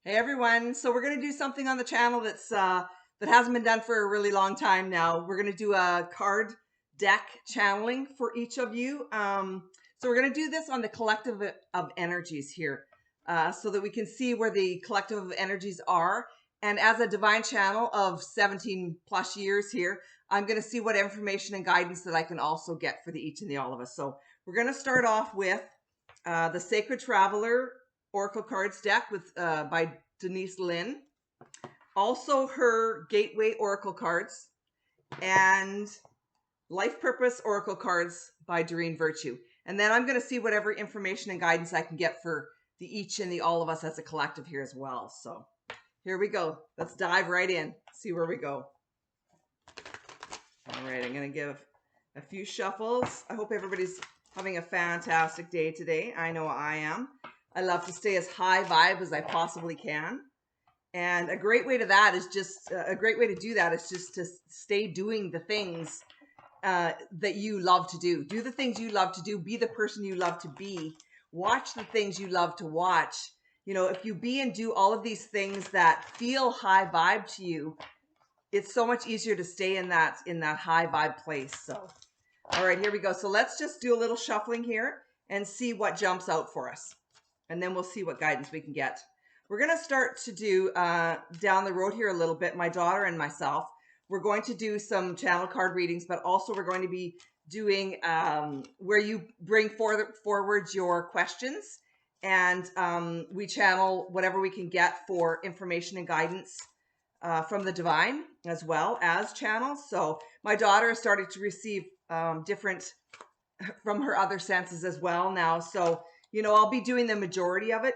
Hey everyone, so we're going to do something on the channel that hasn't been done for a really long time now. We're going to do a card deck channeling for each of you. So we're going to do this on the collective of energies here so that we can see where the collective of energies are. And as a divine channel of 17 plus years here, I'm going to see what information and guidance that I can also get for the each and the all of us. So we're going to start off with the Sacred Traveler Oracle Cards deck with by Denise Lynn. Also her Gateway Oracle cards and Life Purpose Oracle cards by Doreen Virtue. And then I'm going to see whatever information and guidance I can get for the each and the all of us as a collective here as well. So here we go. Let's dive right in, see where we go. All right, I'm going to give a few shuffles. I hope everybody's having a fantastic day today. I know I am. I love to stay as high vibe as I possibly can. And a great way to that is just a great way to do that is just to stay doing the things that you love to do. Do the things you love to do. Be the person you love to be. Watch the things you love to watch. You know, if you be and do all of these things that feel high vibe to you, it's so much easier to stay in that high vibe place. So, all right, here we go. So let's just do a little shuffling here and see what jumps out for us. And then we'll see what guidance we can get. We're going to start to do down the road here a little bit, my daughter and myself. We're going to do some channel card readings, but also we're going to be doing where you bring forward your questions and we channel whatever we can get for information and guidance from the divine as well as channels. So my daughter has started to receive different from her other senses as well now. So, you know, I'll be doing the majority of it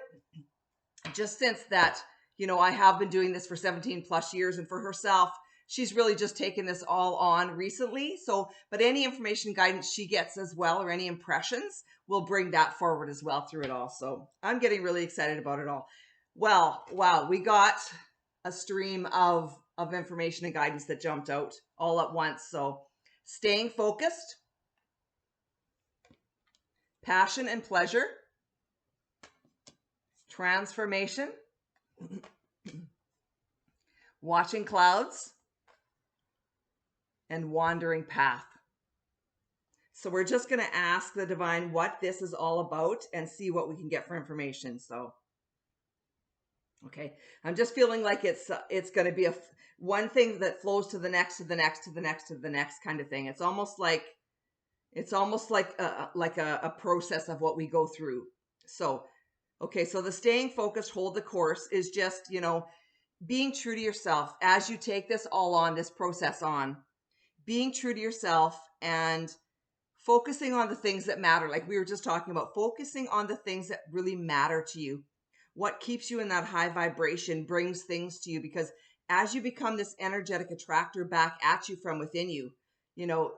just since that, you know, I have been doing this for 17 plus years, and for herself, she's really just taken this all on recently. So, but any information guidance she gets as well, or any impressions, we'll bring that forward as well through it all. So I'm getting really excited about it all. Well, wow, we got a stream of information and guidance that jumped out all at once. So staying focused, passion and pleasure, transformation, watching clouds, and wandering path. So we're just going to ask the divine what this is all about and see what we can get for information. So, okay, I'm just feeling like it's going to be one thing that flows to the next, to the next, to the next, to the next kind of thing. It's almost like a process of what we go through. So, okay, so the staying focused, hold the course is just, you know, being true to yourself as you take this all on, this process on, being true to yourself and focusing on the things that matter. Like we were just talking about, focusing on the things that really matter to you. What keeps you in that high vibration brings things to you, because as you become this energetic attractor back at you from within you, you know,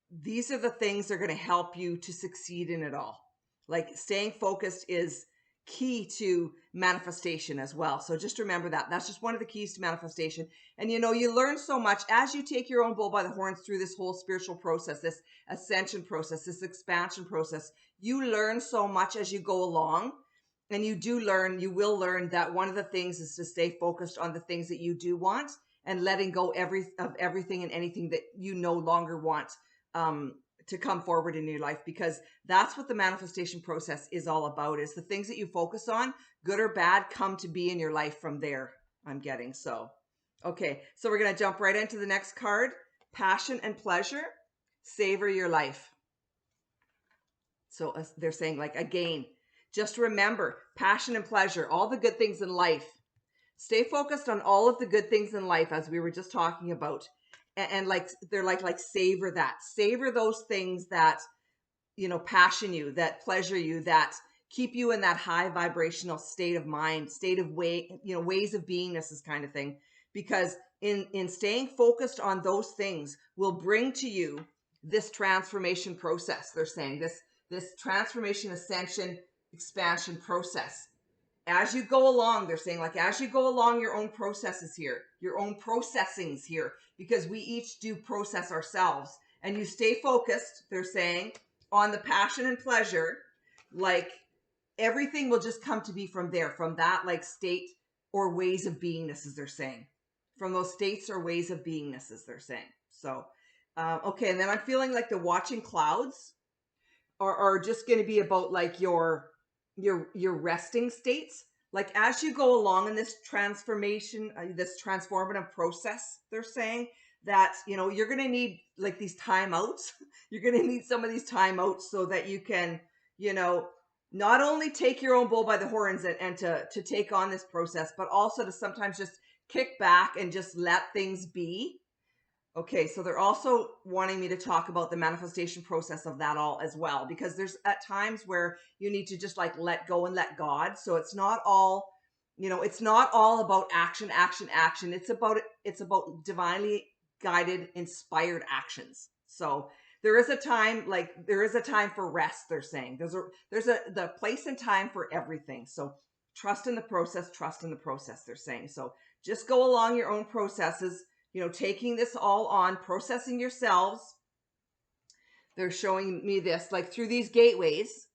these are the things that are going to help you to succeed in it all. Like staying focused is key to manifestation as well. So just remember that. That's just one of the keys to manifestation. And you know, you learn so much as you take your own bull by the horns through this whole spiritual process, this ascension process, this expansion process. You learn so much as you go along. And you will learn that one of the things is to stay focused on the things that you do want and letting go of everything and anything that you no longer want to come forward in your life, because that's what the manifestation process is all about, is the things that you focus on, good or bad, come to be in your life from there, I'm getting. So, okay, so we're going to jump right into the next card, passion and pleasure, savor your life. So they're saying, like, again, just remember passion and pleasure, all the good things in life. Stay focused on all of the good things in life, as we were just talking about. And like, they're like, savor that, savor those things that, you know, passion you, that pleasure you, that keep you in that high vibrational state of mind, state of ways of beingness, this kind of thing. Because in staying focused on those things will bring to you this transformation process. They're saying this transformation, ascension, expansion process. As you go along, they're saying, like, as you go along your own processes here, your own processings here, because we each do process ourselves, and you stay focused, they're saying, on the passion and pleasure, like everything will just come to be from there, from that like state or ways of beingness, as they're saying, from those states or ways of beingness, as they're saying. So, okay. And then I'm feeling like the watching clouds are just going to be about like your resting states. Like as you go along in this transformation, this transformative process, they're saying that, you're going to need like these timeouts. You're going to need some of these timeouts so that you can, not only take your own bull by the horns and to take on this process, but also to sometimes just kick back and just let things be. Okay, so they're also wanting me to talk about the manifestation process of that all as well, because there's at times where you need to just like let go and let God. So it's not all, it's not all about action, action, action. It's about divinely guided, inspired actions. So there is a time, for rest, they're saying. There's the place and time for everything. So trust in the process, they're saying. So just go along your own processes, taking this all on, processing yourselves. They're showing me this, like through these gateways,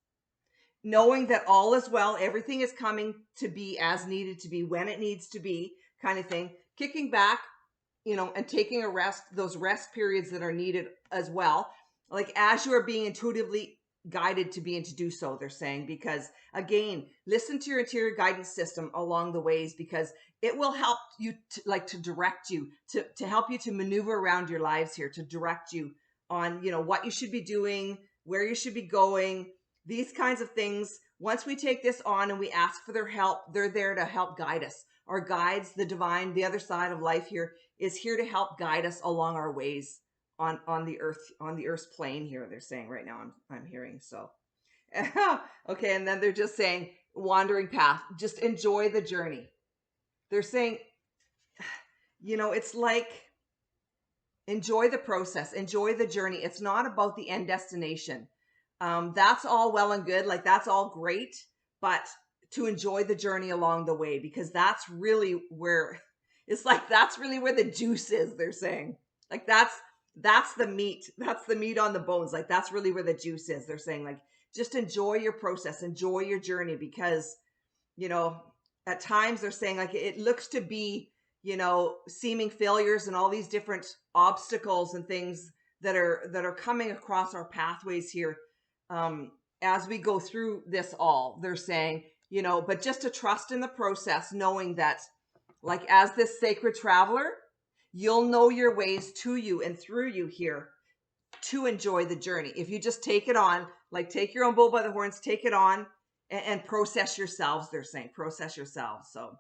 knowing that all is well, everything is coming to be as needed to be, when it needs to be, kind of thing. Kicking back, and taking a rest, those rest periods that are needed as well. Like as you are being intuitively guided to be and to do so, they're saying, because again, listen to your interior guidance system along the ways, because it will help you to direct you, to help you to maneuver around your lives here, to direct you on, what you should be doing, where you should be going, these kinds of things. Once we take this on and we ask for their help, they're there to help guide us. Our guides, the divine, the other side of life here, is here to help guide us along our ways on the earth's plane here. They're saying right now, I'm hearing. So okay, and then they're just saying wandering path, just enjoy the journey. They're saying, it's like, enjoy the process, enjoy the journey. It's not about the end destination. That's all well and good, like that's all great, but to enjoy the journey along the way, because that's really where that's really where the juice is, they're saying. Like that's the meat on the bones. Like that's really where the juice is. They're saying, like, just enjoy your process, enjoy your journey, because at times they're saying, like, it looks to be, seeming failures and all these different obstacles and things that are coming across our pathways here, as we go through this all. They're saying, but just to trust in the process, knowing that, like, as this sacred traveler, you'll know your ways to you and through you here to enjoy the journey. If you just take it on, like take your own bull by the horns, take it on and process yourselves. They're saying, process yourselves. So,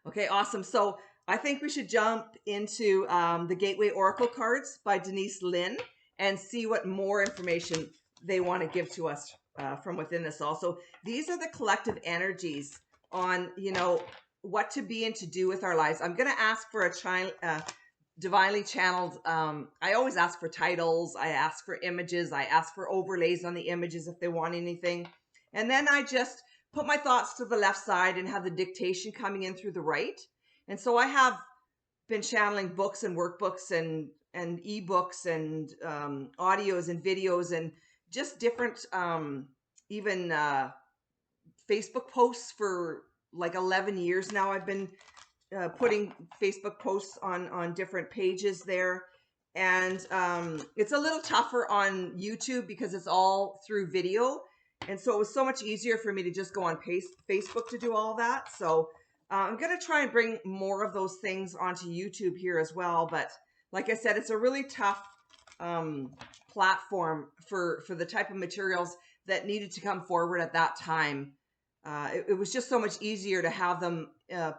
okay, awesome. So I think we should jump into the Gateway Oracle cards by Denise Lynn and see what more information they want to give to us from within this. Also, these are the collective energies on, what to be and to do with our lives. I'm going to ask for a divinely channeled. I always ask for titles. I ask for images. I ask for overlays on the images if they want anything. And then I just put my thoughts to the left side and have the dictation coming in through the right. And so I have been channeling books and workbooks and ebooks and audios and videos and just different even Facebook posts for like 11 years now. I've been putting Facebook posts on different pages there. And it's a little tougher on YouTube because it's all through video. And so it was so much easier for me to just go on Facebook to do all that. So I'm going to try and bring more of those things onto YouTube here as well. But like I said, it's a really tough platform for the type of materials that needed to come forward at that time. It was just so much easier to have them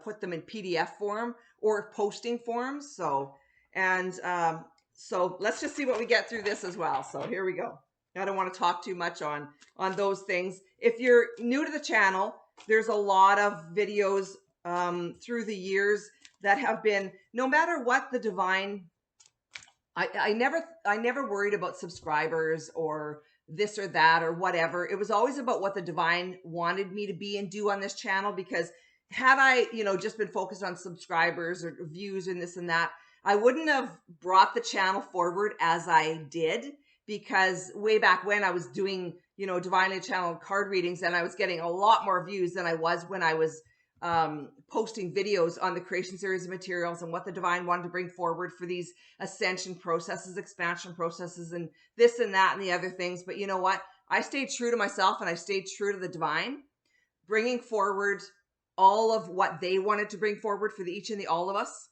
put them in PDF form or posting forms. So let's just see what we get through this as well. So here we go. I don't want to talk too much on those things. If you're new to the channel, there's a lot of videos through the years that have been, no matter what the divine, I never worried about subscribers or this or that or whatever. It was always about what the divine wanted me to be and do on this channel, because had I, just been focused on subscribers or views and this and that, I wouldn't have brought the channel forward as I did, because way back when I was doing, divinely channeled card readings, and I was getting a lot more views than I was when I was posting videos on the creation series of materials and what the divine wanted to bring forward for these ascension processes, expansion processes, and this and that and the other things. But you know what? I stayed true to myself, and I stayed true to the divine, bringing forward all of what they wanted to bring forward for the each and the all of us.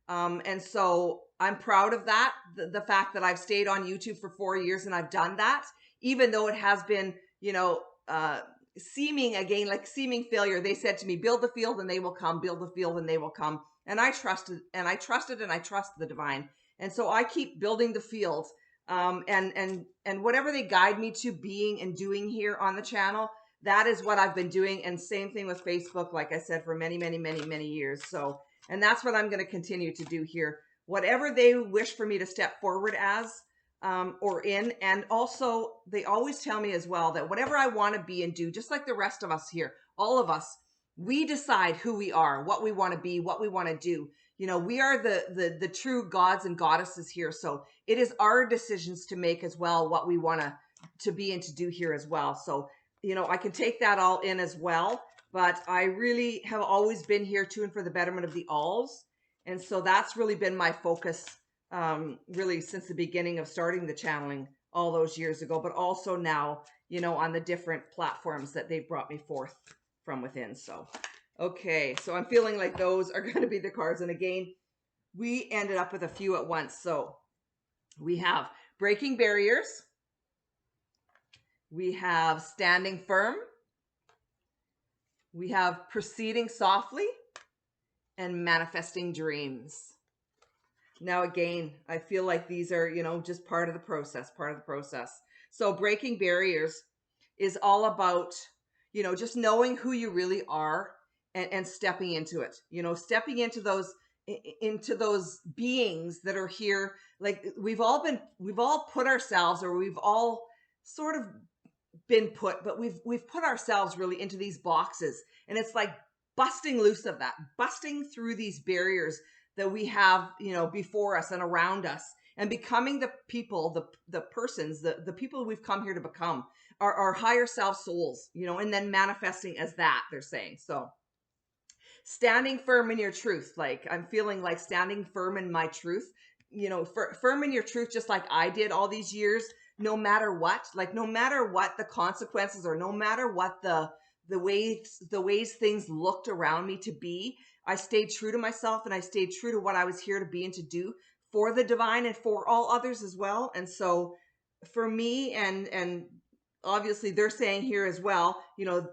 And so I'm proud of that. The fact that I've stayed on YouTube for 4 years and I've done that, even though it has been, seeming failure. They said to me, build the field and they will come, build the field and they will come. And I trusted and I trust the divine. And so I keep building the field. And whatever they guide me to being and doing here on the channel, that is what I've been doing. And same thing with Facebook, like I said, for many, many, many, many years. So, and that's what I'm going to continue to do here. Whatever they wish for me to step forward as, or in. And also, they always tell me as well that whatever I want to be and do, just like the rest of us here, all of us, we decide who we are, what we want to be, what we want to do. We are the true gods and goddesses here. So it is our decisions to make as well, what we want to be and to do here as well. So, I can take that all in as well, but I really have always been here to and for the betterment of the alls. And so that's really been my focus, really since the beginning of starting the channeling all those years ago, but also now, on the different platforms that they've brought me forth from within. So, okay. So I'm feeling like those are going to be the cards. And again, we ended up with a few at once. So we have breaking barriers. We have standing firm. We have proceeding softly and manifesting dreams. Now, again, I feel like these are, just part of the process, So breaking barriers is all about, just knowing who you really are and stepping into it, stepping into those beings that are here. Like we've all put ourselves, or we've all sort of been put, but we've put ourselves really into these boxes, and it's like busting loose of that, busting through these barriers that we have, before us and around us, and becoming the people, the persons, the people we've come here to become, our higher self souls, and then manifesting as that, they're saying. So standing firm in your truth, like I'm feeling like standing firm in my truth, firm in your truth, just like I did all these years, no matter what, the consequences, or no matter what the ways things looked around me to be, I stayed true to myself, and I stayed true to what I was here to be and to do for the divine and for all others as well. And so for me, and obviously they're saying here as well,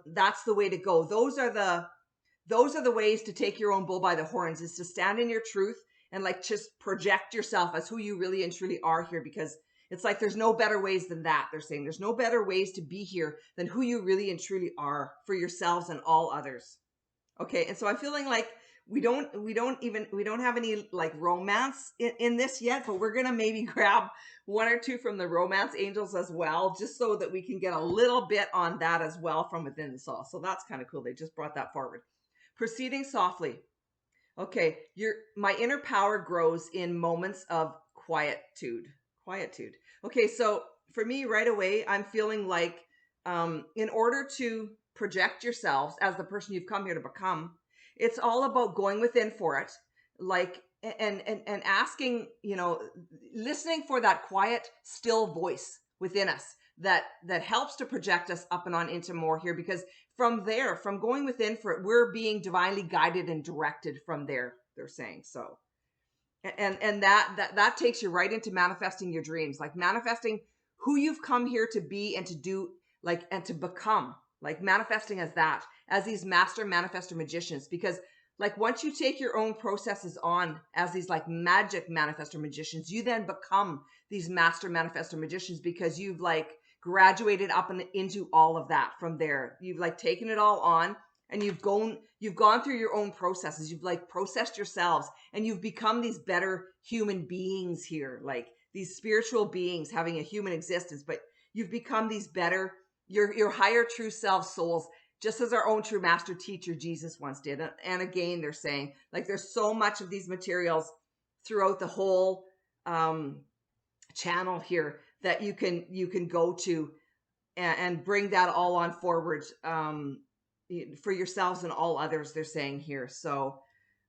that's the way to go. Those are the ways to take your own bull by the horns, is to stand in your truth and like just project yourself as who you really and truly are here, because it's like there's no better ways than that. They're saying there's no better ways to be here than who you really and truly are for yourselves and all others. Okay, and so I'm feeling like we don't have any like romance in this yet, but we're gonna maybe grab one or two from the romance angels as well, just so that we can get a little bit on that as well from within the soul. So that's kind of cool. They just brought that forward. Proceeding softly. Okay, my inner power grows in moments of quietude. Okay, so for me right away, I'm feeling like in order to project yourselves as the person you've come here to become, it's all about going within for it, like and asking, listening for that quiet, still voice within us that helps to project us up and on into more here, because from there, from going within for it, we're being divinely guided and directed from there, they're saying. So and that takes you right into manifesting your dreams, like manifesting who you've come here to be and to do, like, and to become, like manifesting as that, as these master manifestor magicians. Because like once you take your own processes on as these like magic manifestor magicians, you then become these master manifestor magicians, because you've like graduated up and into all of that from there. You've like taken it all on, and you've gone through your own processes. You've like processed yourselves, and you've become these better human beings here, like these spiritual beings having a human existence, but you've become these better, your higher true self souls, just as our own true master teacher Jesus once did. And again, they're saying like there's so much of these materials throughout the whole channel here that you can go to and bring that all on forward for yourselves and all others, they're saying here. So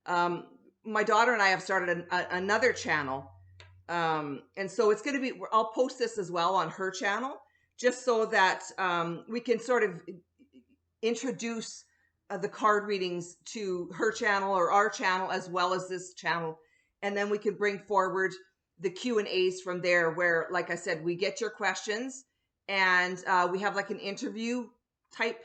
my daughter and I have started another channel. And so it's going to be, I'll post this as well on her channel, just so that we can sort of introduce the card readings to her channel or our channel as well as this channel. And then we can bring forward the Q&As from there where, like I said, we get your questions and we have like an interview type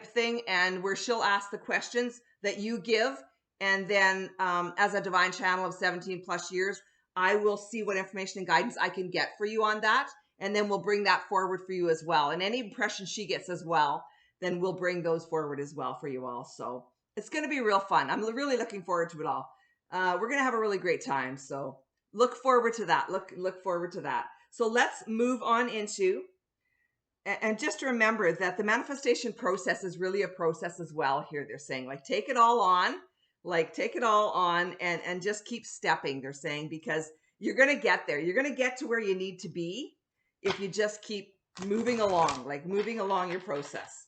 thing, and where she'll ask the questions that you give. And then as a divine channel of 17 plus years, I will see what information and guidance I can get for you on that. And then we'll bring that forward for you as well. And any impression she gets as well, then we'll bring those forward as well for you all. So it's going to be real fun. I'm really looking forward to it all. We're going to have a really great time. So look forward to that. Look forward to that. So let's move on into, and just remember that the manifestation process is really a process as well here. They're saying, like, take it all on, and just keep stepping, they're saying, because you're going to get there. You're going to get to where you need to be if you just keep moving along, like moving along your process.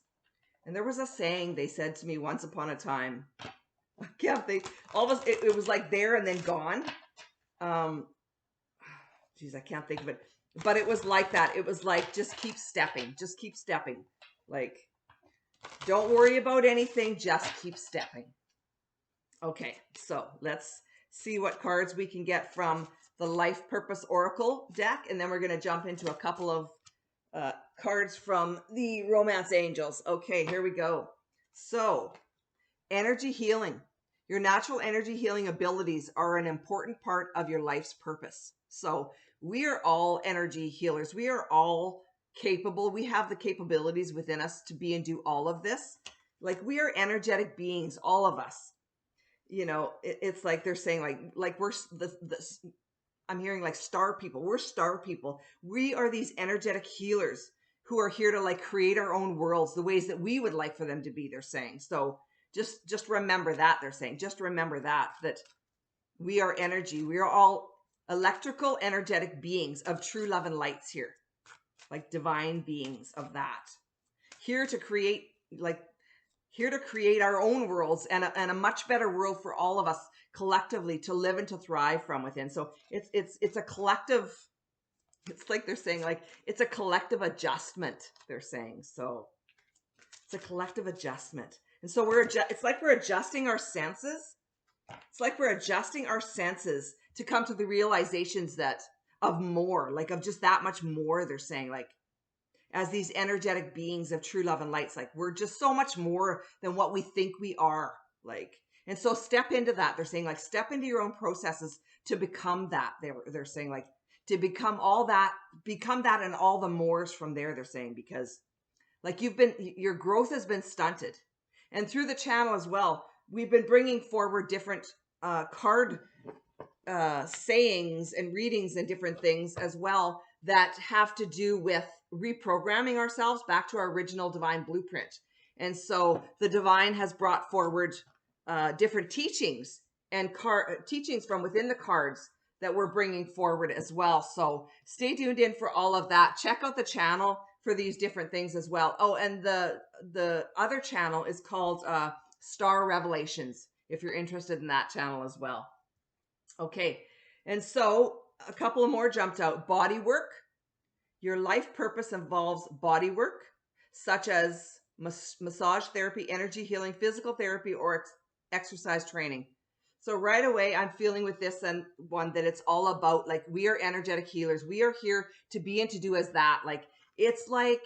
And there was a saying they said to me once upon a time. I can't think. All of us, it was like there and then gone. Geez, I can't think of it. But it was like that. It was like, just keep stepping. Just keep stepping. Like, don't worry about anything. Just keep stepping. Okay, so let's see what cards we can get from the Life Purpose Oracle deck. And then we're going to jump into a couple of cards from the Romance Angels. Okay, here we go. So, energy healing. Your natural energy healing abilities are an important part of your life's purpose. So we are all energy healers. We are all capable. We have the capabilities within us to be and do all of this. Like, we are energetic beings, all of us. You know, it's like they're saying, like we're I'm hearing like star people. We're star people. We are these energetic healers who are here to like create our own worlds the ways that we would like for them to be, they're saying. So just remember that, they're saying. Just remember that we are energy. We are all electrical, energetic beings of true love and lights here. Like divine beings of that. Here to create our own worlds and a much better world for all of us collectively to live and to thrive from within. So it's a collective, it's like they're saying, like, it's a collective adjustment, they're saying. So it's a collective adjustment. And so it's like we're adjusting our senses. It's like we're adjusting our senses to come to the realizations of more, like of just that much more, they're saying, like, as these energetic beings of true love and lights, like we're just so much more than what we think we are, like. And so step into that. They're saying, like, step into your own processes to become that. They're saying, like, to become that and all the mores from there, they're saying, because like your growth has been stunted. And through the channel as well, we've been bringing forward different card sayings and readings and different things as well that have to do with reprogramming ourselves back to our original divine blueprint. And so the divine has brought forward different teachings and teachings from within the cards that we're bringing forward as well. So stay tuned in for all of that. Check out the channel for these different things as well. Oh, and the other channel is called Star Revelations, if you're interested in that channel as well. Okay, and so a couple of more jumped out. Body work. Your life purpose involves body work, such as massage therapy, energy healing, physical therapy, or exercise training. So right away, I'm feeling with this one that it's all about, like, we are energetic healers. We are here to be and to do as that. Like, it's like,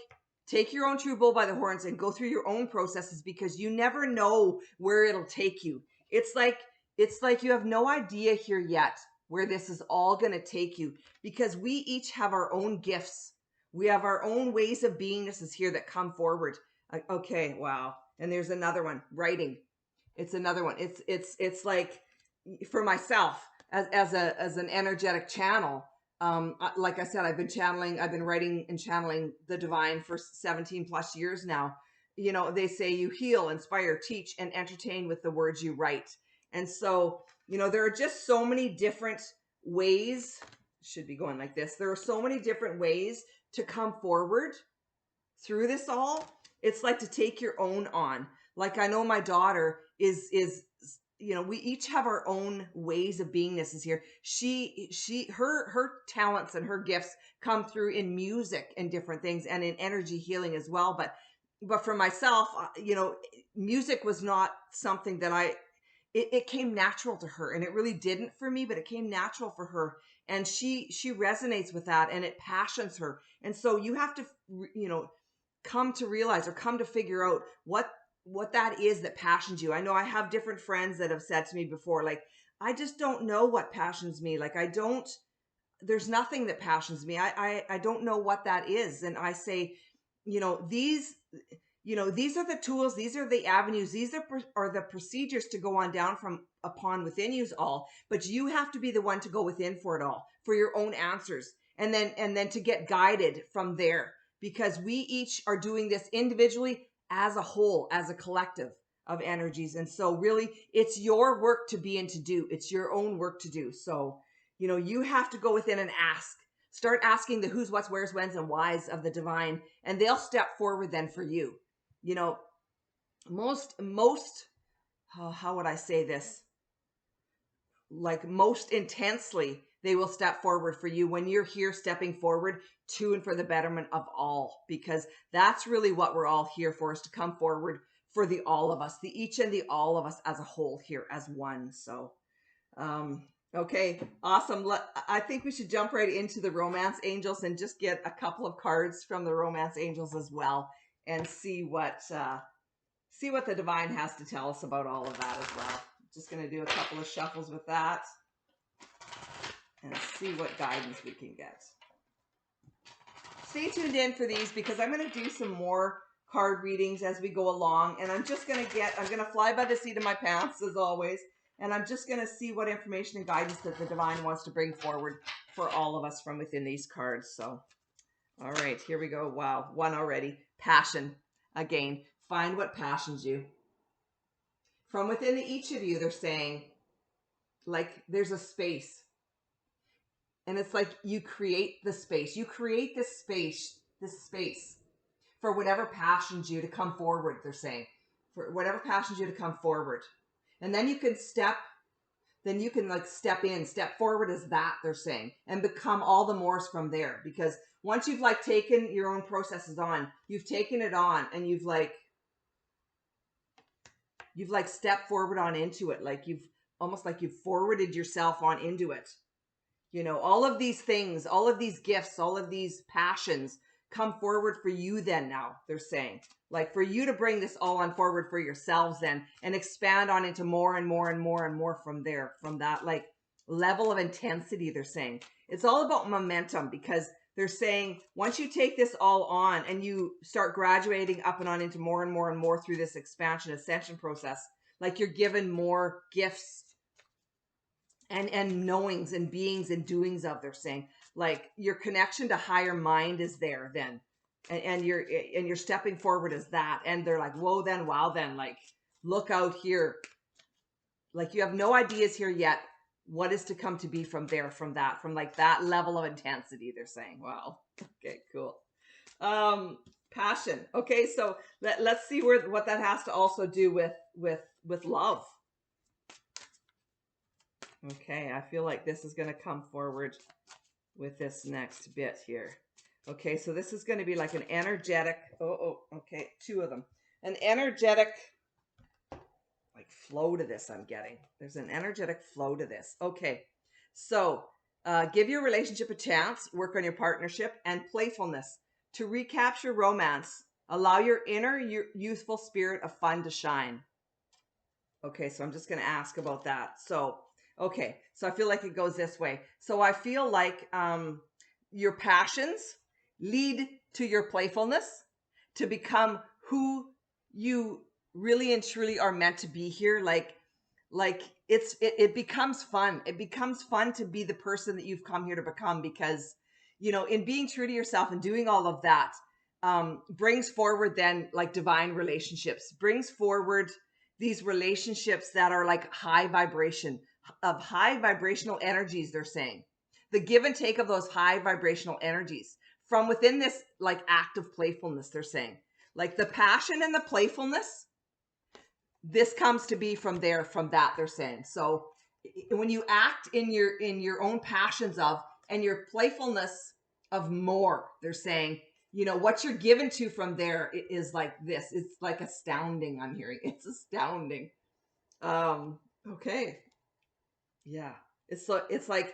take your own true bull by the horns and go through your own processes, because you never know where it'll take you. It's like you have no idea here yet where this is all going to take you, because we each have our own gifts. We have our own ways of beingnesses here that come forward. Okay, wow. And there's another one, writing. It's another one. It's like, for myself as an energetic channel, like I said, I've been writing and channeling the divine for 17 plus years now. You know, they say you heal, inspire, teach, and entertain with the words you write. And so, you know, there are just so many different ways, should be going like this. There are so many different ways to come forward through this all, it's like to take your own on. Like I know my daughter is we each have our own ways of beingnesses here. Her talents and her gifts come through in music and different things and in energy healing as well. But for myself, music was not something that it came natural to her, and it really didn't for me, but it came natural for her. And she resonates with that, and it passions her. And so you have to, come to realize or come to figure out what that is that passions you. I know I have different friends that have said to me before, like, I just don't know what passions me. Like, there's nothing that passions me. I don't know what that is. And I say, these are the tools, these are the avenues, these are the procedures to go on down from upon within you all. But you have to be the one to go within for it all, for your own answers, and then to get guided from there, because we each are doing this individually, as a whole, as a collective of energies. And so really, it's your work to be and to do. It's your own work to do. So, you have to go within and ask. Start asking the who's, what's, where's, when's, and why's of the divine, and they'll step forward then for you. Most, how would I say this? Like, most intensely, they will step forward for you when you're here stepping forward to and for the betterment of all, because that's really what we're all here for, is to come forward for the all of us, the each and the all of us as a whole here as one. So, okay, awesome. I think we should jump right into the romance angels and just get a couple of cards from the romance angels as well, and see what the divine has to tell us about all of that as well. Just going to do a couple of shuffles with that and see what guidance we can get. Stay tuned in for these, because I'm going to do some more card readings as we go along, and I'm going to fly by the seat of my pants as always, and I'm just going to see what information and guidance that the divine wants to bring forward for all of us from within these cards. So, all right, here we go. Wow, one already. Passion. Again, find what passions you. From within each of you, they're saying, like, there's a space. And it's like you create the space. You create this space for whatever passions you to come forward, they're saying. For whatever passions you to come forward. And then you can step in, step forward as that, they're saying, and become all the more from there. Because once you've like taken your own processes on, you've taken it on, and you've stepped forward on into it. Like you've forwarded yourself on into it. All of these things, all of these gifts, all of these passions come forward for you then now, they're saying. Like for you to bring this all on forward for yourselves then, and expand on into more and more and more and more from there, from that like level of intensity, they're saying. It's all about momentum, because they're saying once you take this all on and you start graduating up and on into more and more and more through this expansion, ascension process, like you're given more gifts and knowings and beings and doings of, they're saying, like your connection to higher mind is there then, and you're stepping forward as that, and they're like, whoa then, wow then, like look out here, like you have no ideas here yet what is to come to be from there, from like that level of intensity, they're saying. Wow. Okay, cool. Passion. Okay, so let's see what that has to also do with love. Okay, I feel like this is going to come forward with this next bit here. Okay, so this is going to be like an energetic, okay, two of them. An energetic like flow to this I'm getting. There's an energetic flow to this. Okay, so give your relationship a chance, work on your partnership and playfulness. To recapture romance, allow your inner youthful spirit of fun to shine. Okay, so I'm just going to ask about that. So, okay, so I feel like it goes this way. So I feel like your passions lead to your playfulness, to become who you really and truly are meant to be here. Like it becomes fun. It becomes fun to be the person that you've come here to become, because, in being true to yourself and doing all of that, brings forward then like divine relationships, brings forward these relationships that are like high vibration, of high vibrational energies, they're saying. The give and take of those high vibrational energies from within this like act of playfulness, they're saying. Like the passion and the playfulness, this comes to be from there, from that, they're saying. So when you act in your own passions of and your playfulness of more, they're saying, you know, what you're given to from there is like this. It's like astounding. I'm hearing it's astounding. Okay. Yeah. It's like,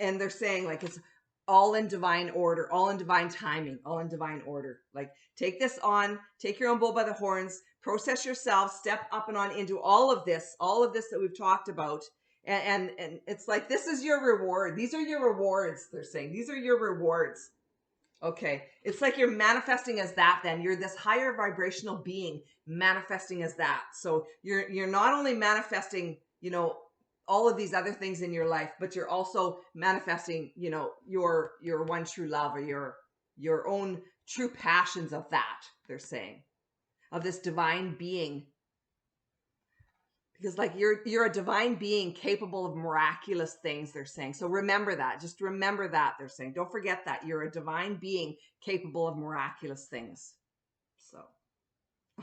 and they're saying like it's all in divine order, all in divine timing, all in divine order. Like take this on, take your own bull by the horns, process yourself, step up and on into all of this that we've talked about. And it's like, this is your reward. These are your rewards. They're saying these are your rewards. Okay. It's like you're manifesting as that, then you're this higher vibrational being manifesting as that. So you're not only manifesting, you know, all of these other things in your life, but you're also manifesting, you know, your one true love, or your own true passions of that, they're saying, of this divine being. Because like you're a divine being capable of miraculous things, they're saying. So remember that. Just remember that, they're saying. Don't forget that. You're a divine being capable of miraculous things. So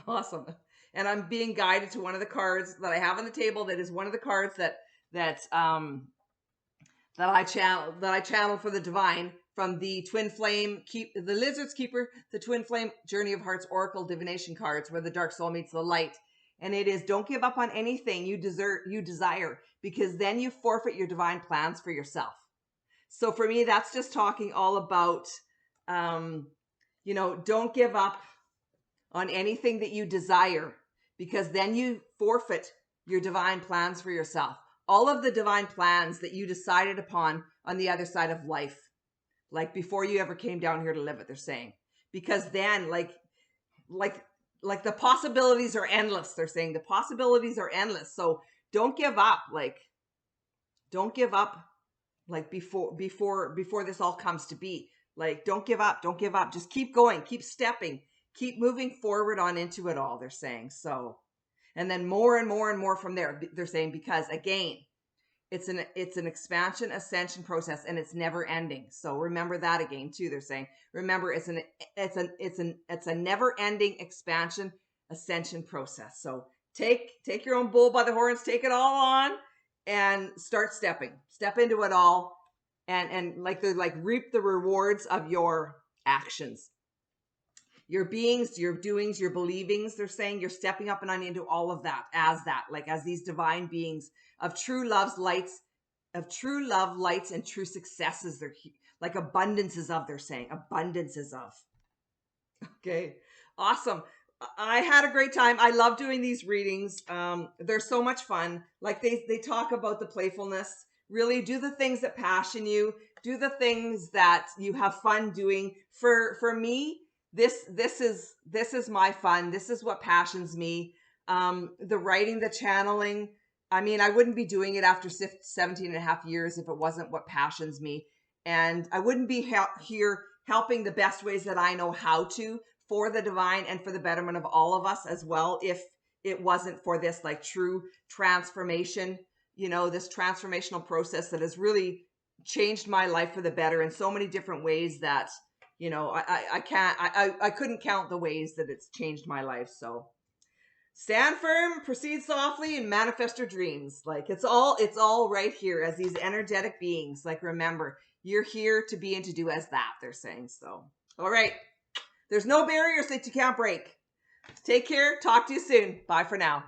awesome. And I'm being guided to one of the cards that I have on the table that is one of the cards that I channel for the divine from the Twin Flame, the Lizard's Keeper, the Twin Flame Journey of Hearts Oracle Divination cards, where the dark soul meets the light. And it is, don't give up on anything you desire, because then you forfeit your divine plans for yourself. So for me, that's just talking all about, you know, don't give up on anything that you desire, because then you forfeit your divine plans for yourself. All of the divine plans that you decided upon on the other side of life, like before you ever came down here to live it, they're saying. Because then like the possibilities are endless, they're saying. The possibilities are endless. So don't give up. Like, don't give up like before this all comes to be. Like, don't give up. Don't give up. Just keep going, keep stepping, keep moving forward on into it all, they're saying. So, and then more and more and more from there, they're saying, because again, it's an expansion ascension process, and it's never ending. So remember that again too. They're saying, remember, it's a never ending expansion ascension process. So take your own bull by the horns, take it all on, and start step into it all, and like they're like, reap the rewards of your actions, your beings, your doings, your believings. They're saying you're stepping up and on into all of that, like as these divine beings of true love lights, and true successes. They're like abundances of, they're saying, abundances of. Okay, awesome. I had a great time. I love doing these readings. They're so much fun. Like they talk about the playfulness. Really do the things that passion you. Do the things that you have fun doing. For me, this is my fun. This is what passions me. The writing, the channeling. I mean, I wouldn't be doing it after 17 and a half years if it wasn't what passions me. And I wouldn't be here helping the best ways that I know how to, for the divine and for the betterment of all of us as well, if it wasn't for this like true transformation, you know, this transformational process that has really changed my life for the better in so many different ways that, you know, I couldn't count the ways that it's changed my life. So stand firm, proceed softly, and manifest your dreams. Like it's all right here as these energetic beings. Like, remember, you're here to be and to do as that, they're saying. So, all right. There's no barriers that you can't break. Take care. Talk to you soon. Bye for now.